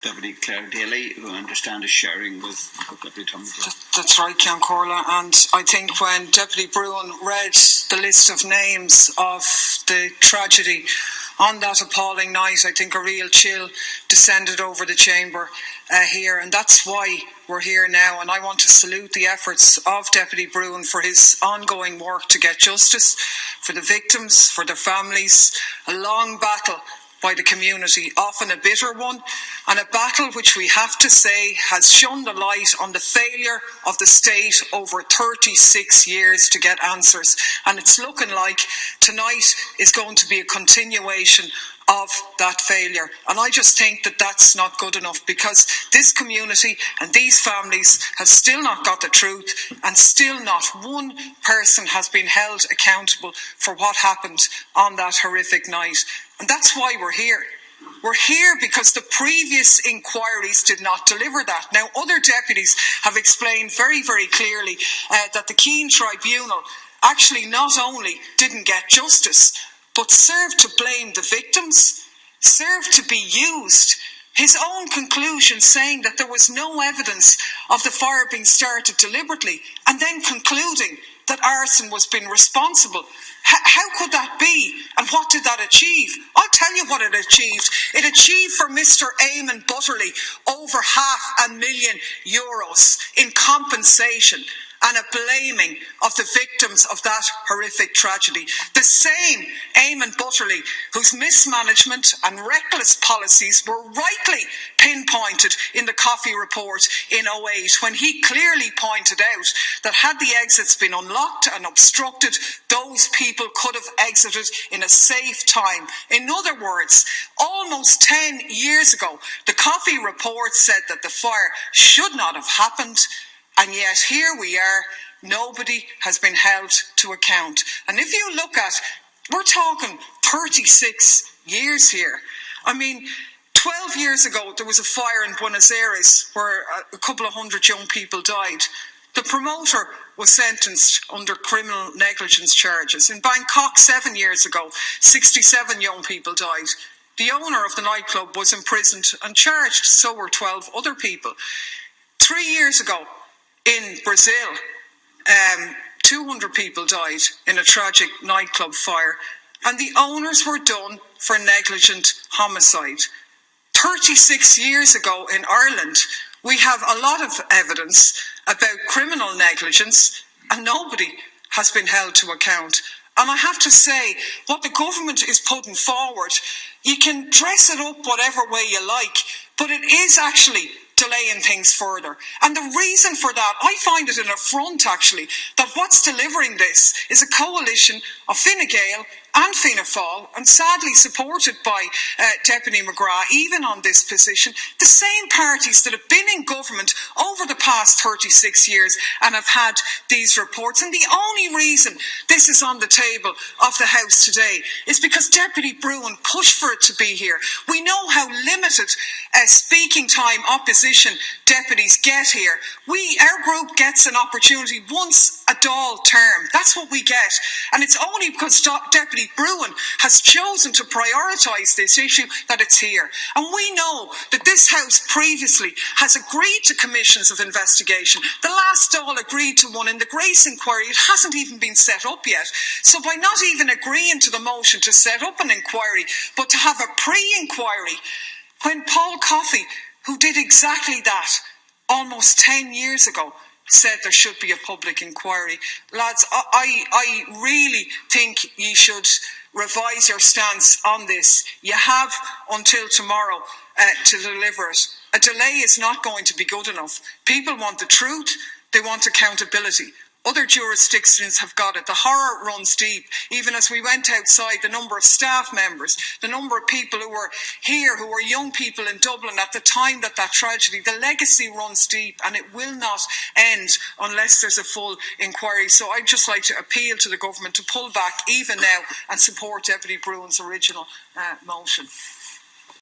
Deputy Clare Daly, who I understand is sharing with Deputy Tommy Broughan. That's right, Ceann Corla, and I think when Deputy Broughan read the list of names of the tragedy on that appalling night, I think a real chill descended over the chamber here, and that's why we're here now. And I want to salute the efforts of Deputy Broughan for his ongoing work to get justice for the victims, for their families. A long battle by the community, often a bitter one, and a battle which we have to say has shone the light on the failure of the state over 36 years to get answers. And it's looking like tonight is going to be a continuation of that failure. And I just think that that's not good enough, because this community and these families have still not got the truth, and still not one person has been held accountable for what happened on that horrific night. And that's why we're here. We're here because the previous inquiries did not deliver that. Now, other deputies have explained very, very clearly that the Keane Tribunal actually not only didn't get justice, but served to blame the victims, served to be used. His own conclusion saying that there was no evidence of the fire being started deliberately, and then concluding that arson was being responsible. How could that be? And what did that achieve? I'll tell you what it achieved. It achieved for Mr. Eamon Butterly over €500,000 in compensation and a blaming of the victims of that horrific tragedy. The same Eamon Butterly, whose mismanagement and reckless policies were rightly pinpointed in the Coffey report in 2008, when he clearly pointed out that had the exits been unlocked and obstructed, those people could have exited in a safe time. In other words, almost 10 years ago, the Coffey report said that the fire should not have happened. And yet here we are, nobody has been held to account. And if you look at, we're talking 36 years here. I mean, 12 years ago, there was a fire in Buenos Aires where a couple of hundred young people died. The promoter was sentenced under criminal negligence charges. In Bangkok, 7 years ago, 67 young people died. The owner of the nightclub was imprisoned and charged, so were 12 other people. 3 years ago, in Brazil, 200 people died in a tragic nightclub fire, and the owners were done for negligent homicide. 36 years ago in Ireland, we have a lot of evidence about criminal negligence, and nobody has been held to account. And I have to say, what the government is putting forward, you can dress it up whatever way you like, but it is actually delaying things further. And the reason for that, I find it an affront actually, that what's delivering this is a coalition of Fine Gael and Fianna Fáil, and sadly supported by Deputy McGrath, even on this position, the same parties that have been in government over the past 36 years and have had these reports. And the only reason this is on the table of the House today is because Deputy Broughan pushed for it to be here. We know how limited speaking time opposition deputies get here. Our group gets an opportunity once a Dáil term. That's what we get. And it's only because Deputy Broughan has chosen to prioritise this issue that it's here. And we know that this House previously has agreed to commissions of investigation. The last Dáil agreed to one in the Grace inquiry. It hasn't even been set up yet. So by not even agreeing to the motion to set up an inquiry, but to have a pre-inquiry, when Paul Coffey, who did exactly that almost 10 years ago, said there should be a public inquiry. Lads, I really think you should revise your stance on this. You have until tomorrow to deliver it. A delay is not going to be good enough. People want the truth. They want accountability. Other jurisdictions have got it. The horror runs deep. Even as we went outside, the number of staff members, the number of people who were here, who were young people in Dublin at the time that tragedy, the legacy runs deep, and it will not end unless there's a full inquiry. So I'd just like to appeal to the government to pull back even now and support Deputy Broughan's original motion.